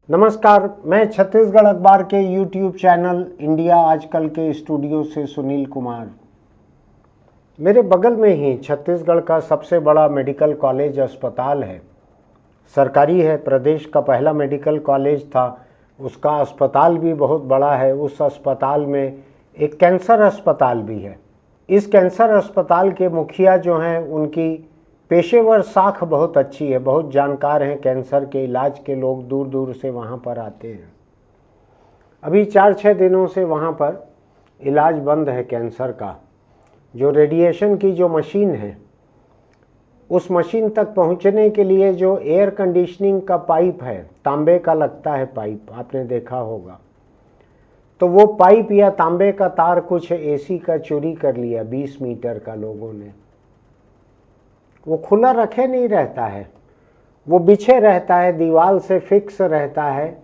नमस्कार, मैं छत्तीसगढ़ अखबार के यूट्यूब चैनल इंडिया आजकल के स्टूडियो से सुनील कुमार। मेरे बगल में ही छत्तीसगढ़ का सबसे बड़ा मेडिकल कॉलेज अस्पताल है। सरकारी है, प्रदेश का पहला मेडिकल कॉलेज था। उसका अस्पताल भी बहुत बड़ा है। उस अस्पताल में एक कैंसर अस्पताल भी है। इस कैंसर अस्पताल के मुखिया जो हैं उनकी पेशेवर साख बहुत अच्छी है, बहुत जानकार हैं कैंसर के इलाज के। लोग दूर दूर से वहाँ पर आते हैं। अभी 4-6 दिनों से वहाँ पर इलाज बंद है कैंसर का। जो रेडिएशन की जो मशीन है, उस मशीन तक पहुँचने के लिए जो एयर कंडीशनिंग का पाइप है, तांबे का लगता है पाइप, आपने देखा होगा, तो वो पाइप या तांबे का तार कुछ एसी का चोरी कर लिया 20 मीटर का लोगों ने। वो खुला रखे नहीं रहता है, वो बिछे रहता है, दीवार से फिक्स रहता है।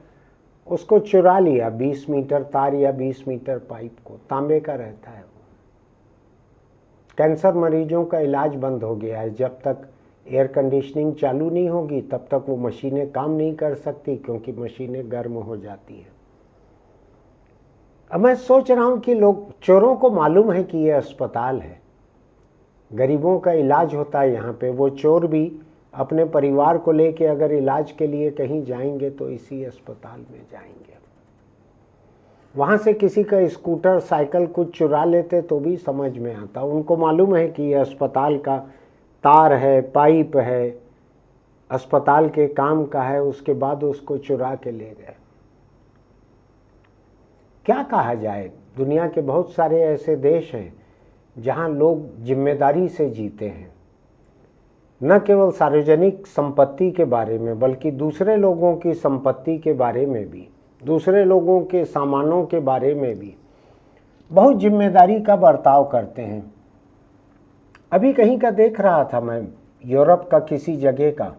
उसको चुरा लिया 20 मीटर तार या 20 मीटर पाइप को, तांबे का रहता है। कैंसर मरीजों का इलाज बंद हो गया है। जब तक एयर कंडीशनिंग चालू नहीं होगी तब तक वो मशीनें काम नहीं कर सकती, क्योंकि मशीनें गर्म हो जाती हैं। अब मैं सोच रहा हूँ कि लोग, चोरों को मालूम है कि ये अस्पताल है, गरीबों का इलाज होता है यहाँ पे। वो चोर भी अपने परिवार को लेके अगर इलाज के लिए कहीं जाएंगे तो इसी अस्पताल में जाएंगे। वहाँ से किसी का स्कूटर साइकिल कुछ चुरा लेते तो भी समझ में आता। उनको मालूम है कि ये अस्पताल का तार है, पाइप है, अस्पताल के काम का है, उसके बाद उसको चुरा के ले गए। क्या कहा जाए, दुनिया के बहुत सारे ऐसे देश हैं जहाँ लोग जिम्मेदारी से जीते हैं, न केवल सार्वजनिक संपत्ति के बारे में बल्कि दूसरे लोगों की संपत्ति के बारे में भी, दूसरे लोगों के सामानों के बारे में भी बहुत जिम्मेदारी का बर्ताव करते हैं। अभी कहीं का देख रहा था मैं, यूरोप का किसी जगह का,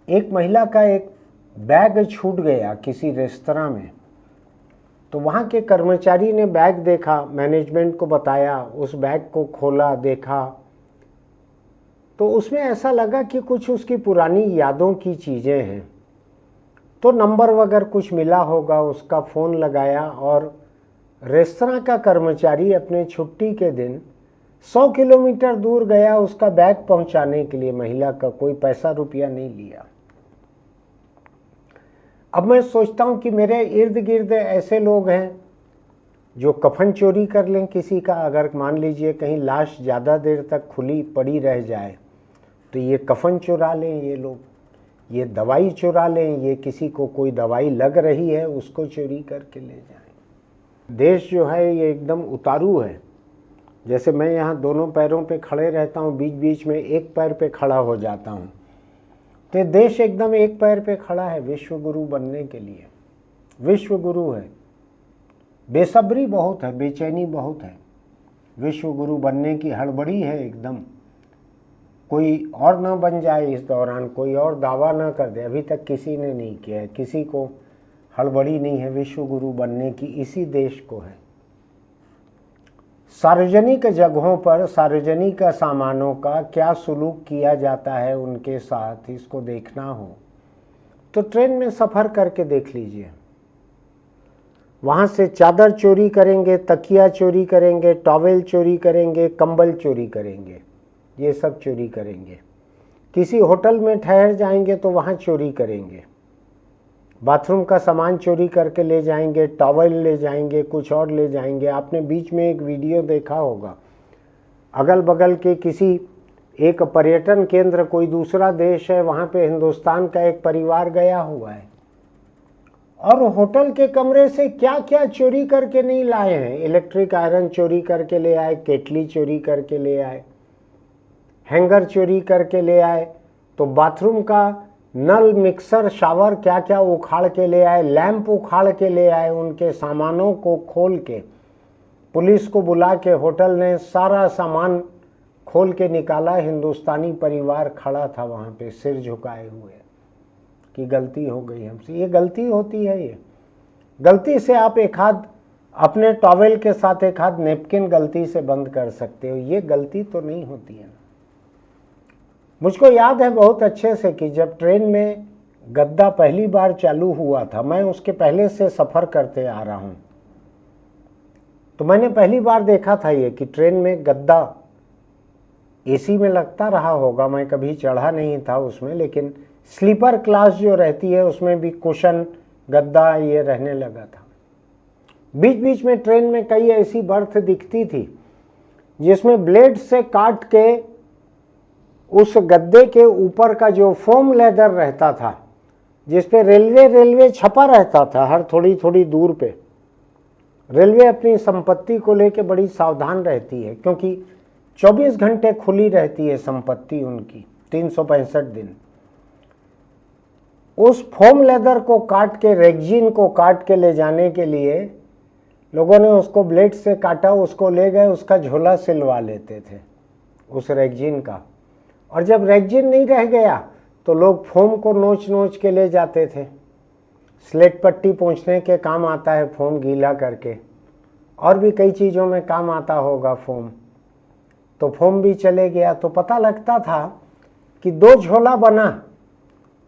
एक महिला का एक बैग छूट गया किसी रेस्तरां में। तो वहाँ के कर्मचारी ने बैग देखा, मैनेजमेंट को बताया, उस बैग को खोला, देखा तो उसमें ऐसा लगा कि कुछ उसकी पुरानी यादों की चीज़ें हैं। तो नंबर वगैरह कुछ मिला होगा, उसका फ़ोन लगाया और रेस्तरां का कर्मचारी अपने छुट्टी के दिन 100 किलोमीटर दूर गया उसका बैग पहुंचाने के लिए। महिला का कोई पैसा रुपया नहीं लिया। अब मैं सोचता हूँ कि मेरे इर्द गिर्द ऐसे लोग हैं जो कफन चोरी कर लें किसी का। अगर मान लीजिए कहीं लाश ज़्यादा देर तक खुली पड़ी रह जाए तो ये कफन चुरा लें ये लोग, ये दवाई चुरा लें, ये किसी को कोई दवाई लग रही है उसको चोरी करके ले जाएं। देश जो है ये एकदम उतारू है। जैसे मैं यहाँ दोनों पैरों पे खड़े रहता हूँ, बीच बीच में एक पैर पे खड़ा हो जाता हूँ, तो देश एकदम एक पैर पे खड़ा है विश्व गुरु बनने के लिए। विश्व गुरु है, बेसब्री बहुत है, बेचैनी बहुत है। विश्व गुरु बनने की हड़बड़ी है एकदम। कोई और ना बन जाए इस दौरान, कोई और दावा ना कर दे। अभी तक किसी ने नहीं किया है, किसी को हड़बड़ी नहीं है विश्व गुरु बनने की। इसी देश को है। सार्वजनिक जगहों पर सार्वजनिक सामानों का क्या सुलूक किया जाता है उनके साथ, इसको देखना हो तो ट्रेन में सफ़र करके देख लीजिए। वहाँ से चादर चोरी करेंगे, तकिया चोरी करेंगे, टॉवेल चोरी करेंगे, कंबल चोरी करेंगे, ये सब चोरी करेंगे। किसी होटल में ठहर जाएंगे तो वहाँ चोरी करेंगे। बाथरूम का सामान चोरी करके ले जाएंगे, टॉवल ले जाएंगे, कुछ और ले जाएंगे। आपने बीच में एक वीडियो देखा होगा, अगल बगल के किसी एक पर्यटन केंद्र, कोई दूसरा देश है, वहाँ पे हिंदुस्तान का एक परिवार गया हुआ है और होटल के कमरे से क्या क्या चोरी करके नहीं लाए हैं। इलेक्ट्रिक आयरन चोरी करके ले आए, केटली चोरी करके ले आए, हैंगर चोरी करके ले आए, तो बाथरूम का नल, मिक्सर, शावर क्या क्या उखाड़ के ले आए, लैंप उखाड़ के ले आए। उनके सामानों को खोल के पुलिस को बुला के होटल ने सारा सामान खोल के निकाला। हिंदुस्तानी परिवार खड़ा था वहाँ पे सिर झुकाए हुए कि गलती हो गई हमसे। ये गलती होती है। ये गलती से आप एक हाथ अपने टॉवेल के साथ एक हाथ नेपकिन गलती से बंद कर सकते हो, ये गलती तो नहीं होती है। मुझको याद है बहुत अच्छे से कि जब ट्रेन में गद्दा पहली बार चालू हुआ था, मैं उसके पहले से सफ़र करते आ रहा हूँ, तो मैंने पहली बार देखा था ये कि ट्रेन में गद्दा एसी में लगता रहा होगा, मैं कभी चढ़ा नहीं था उसमें, लेकिन स्लीपर क्लास जो रहती है उसमें भी कुशन गद्दा ये रहने लगा था। बीच बीच में ट्रेन में कई ऐसी बर्थ दिखती थी जिसमें ब्लेड से काट के उस गद्दे के ऊपर का जो फोम लेदर रहता था, जिस पे रेलवे छपा रहता था हर थोड़ी थोड़ी दूर पे। रेलवे अपनी संपत्ति को लेके बड़ी सावधान रहती है, क्योंकि 24 घंटे खुली रहती है संपत्ति उनकी, 365 दिन। उस फोम लेदर को काट के, रेक्जिन को काट के ले जाने के लिए लोगों ने उसको ब्लेड से काटा, उसको ले गए, उसका झोला सिलवा लेते थे उस रेक्जिन का। और जब रेक्जिन नहीं रह गया तो लोग फोम को नोच नोच के ले जाते थे। स्लेट पट्टी पोंछने के काम आता है फोम गीला करके, और भी कई चीज़ों में काम आता होगा फोम। तो फोम भी चले गया, तो पता लगता था कि 2 झोला बना,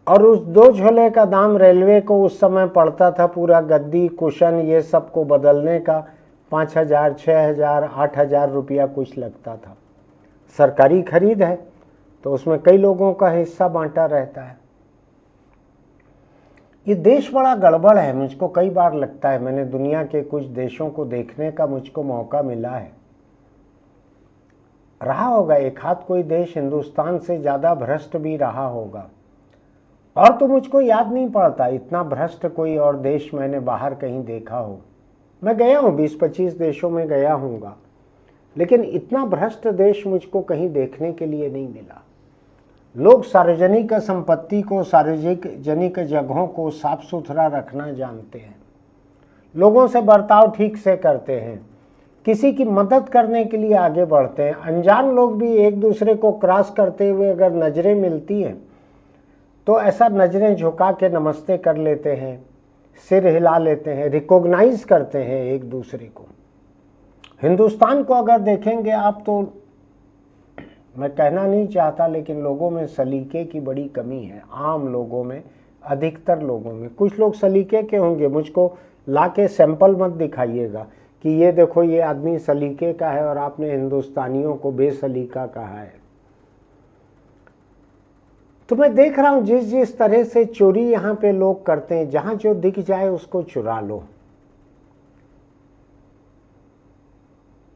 और उस 2 झोले का दाम रेलवे को उस समय पड़ता था, पूरा गद्दी कुशन ये सब को बदलने का 5,000, 6,000, 8,000 रुपया कुछ लगता था। सरकारी खरीद है तो उसमें कई लोगों का हिस्सा बांटा रहता है। ये देश बड़ा गड़बड़ है, मुझको कई बार लगता है। मैंने दुनिया के कुछ देशों को देखने का मुझको मौका मिला है। रहा होगा एक हाथ कोई देश हिंदुस्तान से ज़्यादा भ्रष्ट भी रहा होगा, और तो मुझको याद नहीं पड़ता इतना भ्रष्ट कोई और देश मैंने बाहर कहीं देखा हो। मैं गया हूँ 20-25 देशों में गया हूँगा, लेकिन इतना भ्रष्ट देश मुझको कहीं देखने के लिए नहीं मिला। लोग सार्वजनिक संपत्ति को, सार्वजनिक जगहों को साफ सुथरा रखना जानते हैं, लोगों से बर्ताव ठीक से करते हैं, किसी की मदद करने के लिए आगे बढ़ते हैं। अनजान लोग भी एक दूसरे को क्रॉस करते हुए अगर नज़रें मिलती हैं तो ऐसा नज़रें झुका के नमस्ते कर लेते हैं, सिर हिला लेते हैं, रिकॉग्नाइज करते हैं एक दूसरे को। हिंदुस्तान को अगर देखेंगे आप तो मैं कहना नहीं चाहता, लेकिन लोगों में सलीके की बड़ी कमी है। आम लोगों में, अधिकतर लोगों में। कुछ लोग सलीके के होंगे, मुझको ला के सैंपल मत दिखाइएगा कि ये देखो ये आदमी सलीके का है और आपने हिंदुस्तानियों को बेसलीका कहा है। तो मैं देख रहा हूँ जिस जिस तरह से चोरी यहाँ पे लोग करते हैं, जहाँ जो दिख जाए उसको चुरा लो।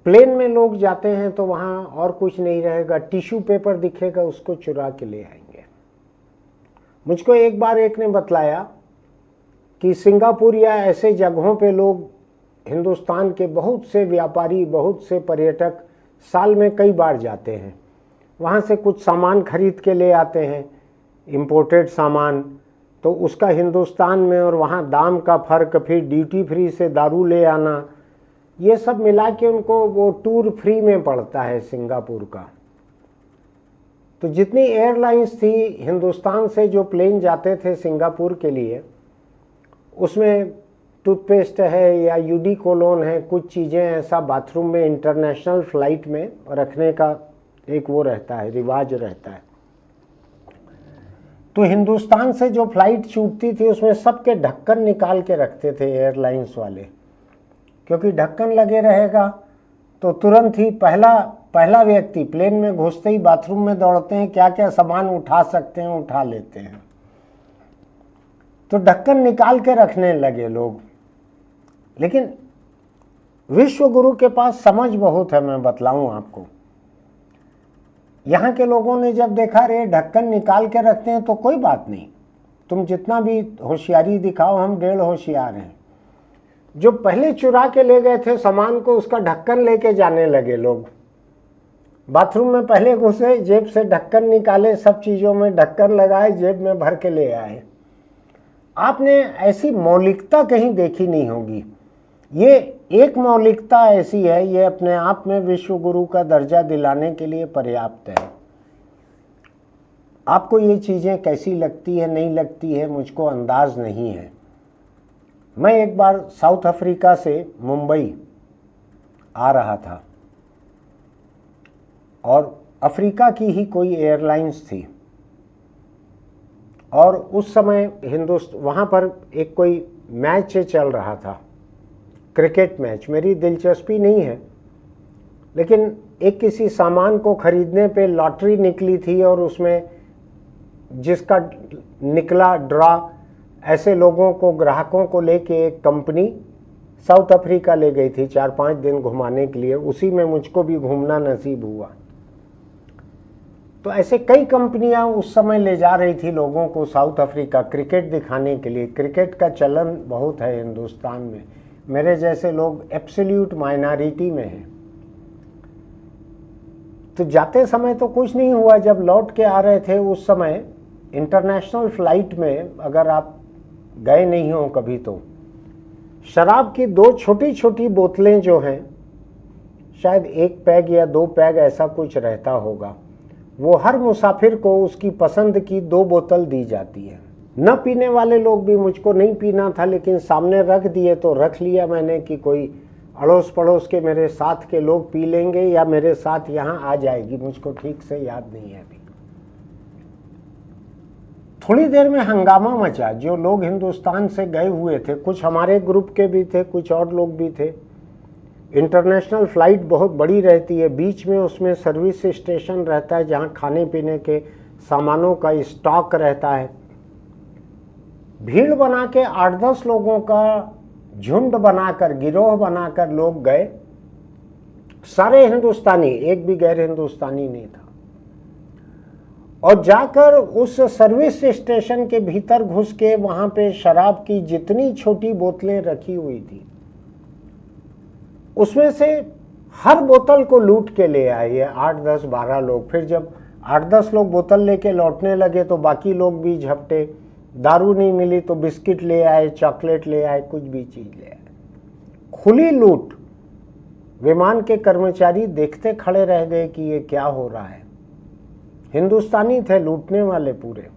प्लेन में लोग जाते हैं तो वहाँ और कुछ नहीं रहेगा, टिश्यू पेपर दिखेगा उसको चुरा के ले आएंगे। मुझको एक बार एक ने बतलाया कि सिंगापुर या ऐसे जगहों पे लोग, हिंदुस्तान के बहुत से व्यापारी, बहुत से पर्यटक साल में कई बार जाते हैं, वहाँ से कुछ सामान खरीद के ले आते हैं, इम्पोर्टेड सामान, तो उसका हिंदुस्तान में और वहाँ दाम का फ़र्क, फिर ड्यूटी फ्री से दारू ले आना, ये सब मिला के उनको वो टूर फ्री में पड़ता है सिंगापुर का। तो जितनी एयरलाइंस थी हिंदुस्तान से जो प्लेन जाते थे सिंगापुर के लिए, उसमें टूथपेस्ट है या यूडी कोलोन है, कुछ चीज़ें ऐसा बाथरूम में इंटरनेशनल फ़्लाइट में रखने का एक वो रहता है, रिवाज रहता है। तो हिंदुस्तान से जो फ़्लाइट छूटती थी उसमें सबके ढक्कन निकाल के रखते थे एयरलाइंस वाले, क्योंकि ढक्कन लगे रहेगा तो तुरंत ही पहला व्यक्ति प्लेन में घुसते ही बाथरूम में दौड़ते हैं, क्या क्या सामान उठा सकते हैं उठा लेते हैं। तो ढक्कन निकाल के रखने लगे लोग। लेकिन विश्व गुरु के पास समझ बहुत है, मैं बतलाऊं आपको। यहाँ के लोगों ने जब देखा रे ढक्कन निकाल के रखते हैं तो कोई बात नहीं, तुम जितना भी होशियारी दिखाओ, हम 1.5 होशियार हैं। जो पहले चुरा के ले गए थे सामान को, उसका ढक्कन लेके जाने लगे लोग। बाथरूम में पहले घुसे, जेब से ढक्कन निकाले, सब चीज़ों में ढक्कन लगाए, जेब में भर के ले आए। आपने ऐसी मौलिकता कहीं देखी नहीं होगी। ये एक मौलिकता ऐसी है, ये अपने आप में विश्व गुरु का दर्जा दिलाने के लिए पर्याप्त है। आपको ये चीज़ें कैसी लगती है नहीं लगती है मुझको अंदाज नहीं है। मैं एक बार साउथ अफ्रीका से मुंबई आ रहा था और अफ्रीका की ही कोई एयरलाइंस थी, और उस समय वहाँ पर एक कोई मैच चल रहा था, क्रिकेट मैच। मेरी दिलचस्पी नहीं है, लेकिन एक किसी सामान को खरीदने पे लॉटरी निकली थी और उसमें जिसका निकला ड्रा, ऐसे लोगों को, ग्राहकों को लेके एक कंपनी साउथ अफ्रीका ले गई थी 4-5 दिन घुमाने के लिए। उसी में मुझको भी घूमना नसीब हुआ। तो ऐसे कई कंपनियां उस समय ले जा रही थी लोगों को साउथ अफ्रीका क्रिकेट दिखाने के लिए। क्रिकेट का चलन बहुत है हिंदुस्तान में, मेरे जैसे लोग एब्सोल्यूट माइनॉरिटी में हैं। तो जाते समय तो कुछ नहीं हुआ। जब लौट के आ रहे थे उस समय इंटरनेशनल फ्लाइट में, अगर आप गए नहीं हो कभी, तो शराब की 2 छोटी छोटी बोतलें जो हैं, शायद 1 पैग या 2 पैग ऐसा कुछ रहता होगा, वो हर मुसाफिर को उसकी पसंद की 2 बोतल दी जाती है। न पीने वाले लोग भी, मुझको नहीं पीना था लेकिन सामने रख दिए तो रख लिया मैंने कि कोई अड़ोस पड़ोस के मेरे साथ के लोग पी लेंगे या मेरे साथ यहाँ आ जाएगी, मुझको ठीक से याद नहीं है अभी। थोड़ी देर में हंगामा मचा। जो लोग हिंदुस्तान से गए हुए थे, कुछ हमारे ग्रुप के भी थे, कुछ और लोग भी थे। इंटरनेशनल फ्लाइट बहुत बड़ी रहती है, बीच में उसमें सर्विस स्टेशन रहता है जहाँ खाने पीने के सामानों का स्टॉक रहता है। भीड़ बना के 8-10 लोगों का झुंड बनाकर, गिरोह बनाकर लोग गए, सारे हिंदुस्तानी, एक भी गैर हिंदुस्तानी नहीं था। और जाकर उस सर्विस स्टेशन के भीतर घुस के वहां पे शराब की जितनी छोटी बोतलें रखी हुई थी, उसमें से हर बोतल को लूट के ले आए ये 8-10-12 लोग। फिर जब 8-10 लोग बोतल लेके लौटने लगे तो बाकी लोग भी झपटे। दारू नहीं मिली तो बिस्किट ले आए, चॉकलेट ले आए, कुछ भी चीज ले आए। खुली लूट। विमान के कर्मचारी देखते खड़े रह गए कि ये क्या हो रहा है। हिंदुस्तानी थे लूटने वाले पूरे।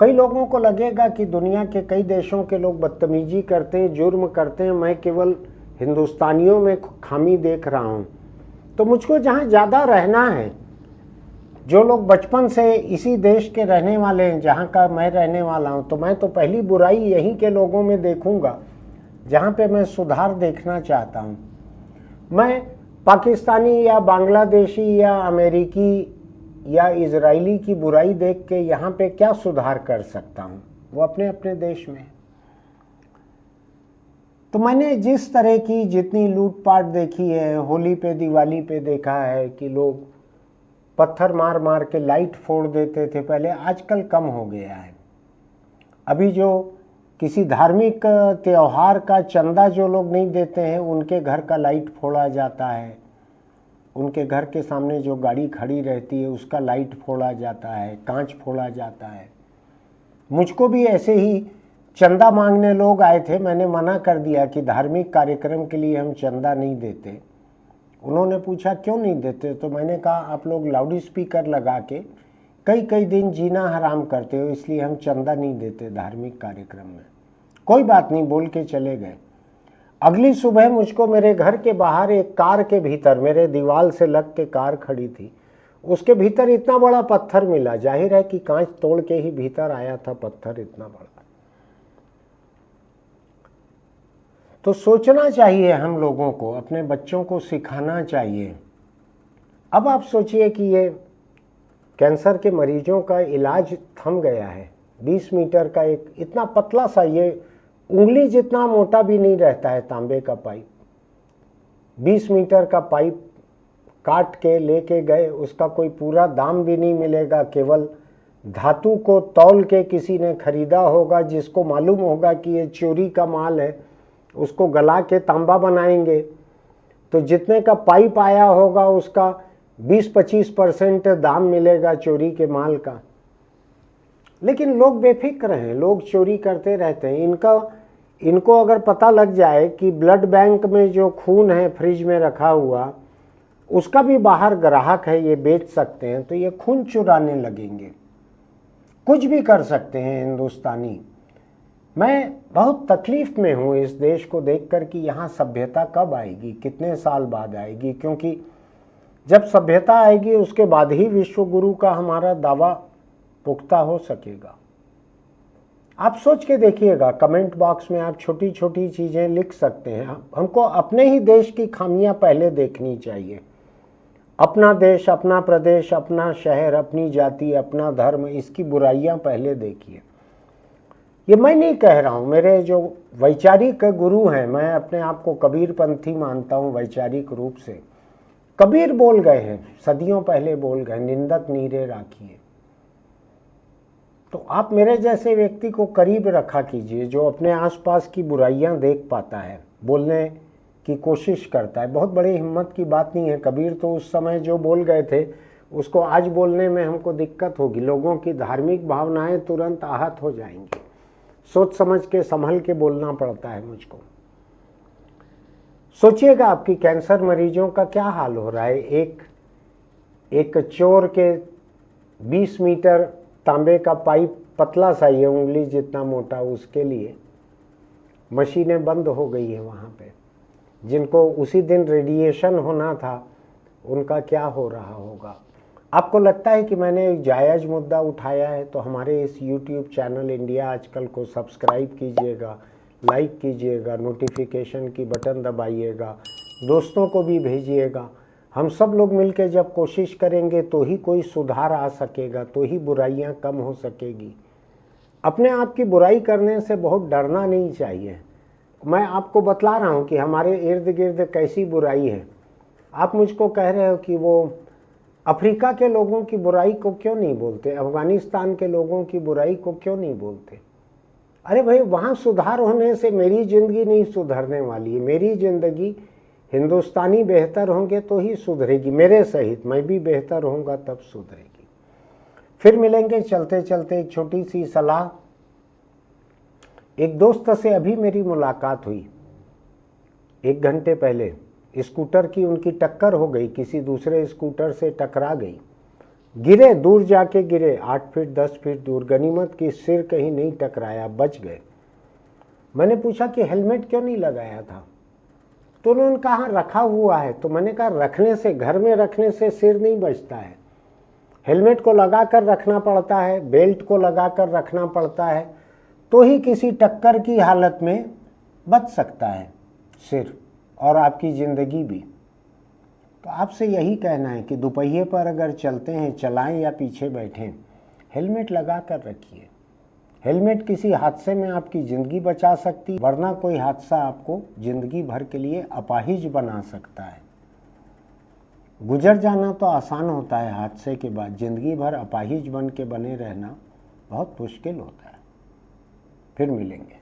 कई लोगों को लगेगा कि दुनिया के कई देशों के लोग बदतमीजी करते हैं, जुर्म करते हैं, मैं केवल हिंदुस्तानियों में खामी देख रहा हूं। तो मुझको जहां ज़्यादा रहना है, जो लोग बचपन से इसी देश के रहने वाले हैं जहां का मैं रहने वाला हूं, तो मैं तो पहली बुराई यहीं के लोगों में देखूंगा जहां पे मैं सुधार देखना चाहता हूं। मैं पाकिस्तानी या बांग्लादेशी या अमेरिकी या इजरायली की बुराई देख के यहाँ पे क्या सुधार कर सकता हूँ? वो अपने अपने देश में। तो मैंने जिस तरह की जितनी लूटपाट देखी है, होली पे दिवाली पे देखा है कि लोग पत्थर मार मार के लाइट फोड़ देते थे पहले, आजकल कम हो गया है। अभी जो किसी धार्मिक त्योहार का चंदा जो लोग नहीं देते हैं, उनके घर का लाइट फोड़ा जाता है, उनके घर के सामने जो गाड़ी खड़ी रहती है उसका लाइट फोड़ा जाता है, कांच फोड़ा जाता है। मुझको भी ऐसे ही चंदा मांगने लोग आए थे, मैंने मना कर दिया कि धार्मिक कार्यक्रम के लिए हम चंदा नहीं देते। उन्होंने पूछा क्यों नहीं देते, तो मैंने कहा आप लोग लाउड स्पीकर लगा के कई कई दिन जीना हराम करते हो, इसलिए हम चंदा नहीं देते धार्मिक कार्यक्रम में। कोई बात नहीं बोल के चले गए। अगली सुबह मुझको मेरे घर के बाहर एक कार के भीतर, मेरे दीवार से लग के कार खड़ी थी, उसके भीतर इतना बड़ा पत्थर मिला। जाहिर है कि कांच तोड़ के ही भीतर आया था पत्थर इतना बड़ा। तो सोचना चाहिए हम लोगों को, अपने बच्चों को सिखाना चाहिए। अब आप सोचिए कि ये कैंसर के मरीजों का इलाज थम गया है। 20 मीटर का एक इतना पतला सा, ये उंगली जितना मोटा भी नहीं रहता है, तांबे का पाइप, 20 मीटर का पाइप काट के लेके गए। उसका कोई पूरा दाम भी नहीं मिलेगा, केवल धातु को तौल के किसी ने खरीदा होगा, जिसको मालूम होगा कि ये चोरी का माल है, उसको गला के तांबा बनाएंगे। तो जितने का पाइप आया होगा उसका 20-25% दाम मिलेगा चोरी के माल का। लेकिन लोग बेफिक्र हैं, लोग चोरी करते रहते हैं। इनको अगर पता लग जाए कि ब्लड बैंक में जो खून है फ्रिज में रखा हुआ, उसका भी बाहर ग्राहक है, ये बेच सकते हैं, तो ये खून चुराने लगेंगे। कुछ भी कर सकते हैं हिंदुस्तानी। मैं बहुत तकलीफ में हूँ इस देश को देखकर कि यहाँ सभ्यता कब आएगी, कितने साल बाद आएगी। क्योंकि जब सभ्यता आएगी उसके बाद ही विश्व गुरु का हमारा दावा पुख्ता हो सकेगा। आप सोच के देखिएगा, कमेंट बॉक्स में आप छोटी छोटी चीज़ें लिख सकते हैं। हमको अपने ही देश की खामियां पहले देखनी चाहिए। अपना देश, अपना प्रदेश, अपना शहर, अपनी जाति, अपना धर्म, इसकी बुराइयां पहले देखिए। ये मैं नहीं कह रहा हूँ, मेरे जो वैचारिक गुरु हैं, मैं अपने आप को कबीरपंथी मानता हूँ वैचारिक रूप से। कबीर बोल गए हैं, सदियों पहले बोल गए, निंदक नीरे राखिए। तो आप मेरे जैसे व्यक्ति को करीब रखा कीजिए, जो अपने आसपास की बुराइयां देख पाता है, बोलने की कोशिश करता है। बहुत बड़ी हिम्मत की बात नहीं है। कबीर तो उस समय जो बोल गए थे उसको आज बोलने में हमको दिक्कत होगी। लोगों की धार्मिक भावनाएं तुरंत आहत हो जाएंगी। सोच समझ के, संभल के बोलना पड़ता है मुझको। सोचिएगा आपकी कैंसर मरीजों का क्या हाल हो रहा है। एक चोर के 20 मीटर तांबे का पाइप, पतला सा ही, उंगली जितना मोटा, उसके लिए मशीनें बंद हो गई है वहाँ पे। जिनको उसी दिन रेडिएशन होना था उनका क्या हो रहा होगा। आपको लगता है कि मैंने एक जायज़ मुद्दा उठाया है, तो हमारे इस YouTube चैनल इंडिया आजकल को सब्सक्राइब कीजिएगा, लाइक कीजिएगा, नोटिफिकेशन की बटन दबाइएगा, दोस्तों को भी भेजिएगा। हम सब लोग मिलकर जब कोशिश करेंगे तो ही कोई सुधार आ सकेगा, तो ही बुराइयां कम हो सकेगी। अपने आप की बुराई करने से बहुत डरना नहीं चाहिए। मैं आपको बतला रहा हूं कि हमारे इर्द गिर्द कैसी बुराई है। आप मुझको कह रहे हो कि वो अफ्रीका के लोगों की बुराई को क्यों नहीं बोलते, अफगानिस्तान के लोगों की बुराई को क्यों नहीं बोलते। अरे भाई, वहाँ सुधार होने से मेरी ज़िंदगी नहीं सुधरने वाली है। मेरी ज़िंदगी, हिंदुस्तानी बेहतर होंगे तो ही सुधरेगी, मेरे सहित। मैं भी बेहतर होऊंगा तब सुधरेगी। फिर मिलेंगे चलते चलते। एक छोटी सी सलाह। एक दोस्त से अभी मेरी मुलाकात हुई 1 घंटे पहले। स्कूटर की उनकी टक्कर हो गई, किसी दूसरे स्कूटर से टकरा गई, गिरे, दूर जाके गिरे, 8 फीट 10 फीट दूर। गनीमत की सिर कहीं नहीं टकराया, बच गए। मैंने पूछा कि हेलमेट क्यों नहीं लगाया था, तो उन्होंने कहा रखा हुआ है। तो मैंने कहा रखने से, घर में रखने से सिर नहीं बचता है। हेलमेट को लगा कर रखना पड़ता है, बेल्ट को लगा कर रखना पड़ता है, तो ही किसी टक्कर की हालत में बच सकता है सिर और आपकी ज़िंदगी भी। तो आपसे यही कहना है कि दुपहिए पर अगर चलते हैं, चलाएं या पीछे बैठें, हेलमेट लगा कर रखिए। हेलमेट किसी हादसे में आपकी ज़िंदगी बचा सकती, वरना कोई हादसा आपको ज़िंदगी भर के लिए अपाहिज बना सकता है। गुजर जाना तो आसान होता है हादसे के बाद, ज़िंदगी भर अपाहिज बन के बने रहना बहुत मुश्किल होता है। फिर मिलेंगे।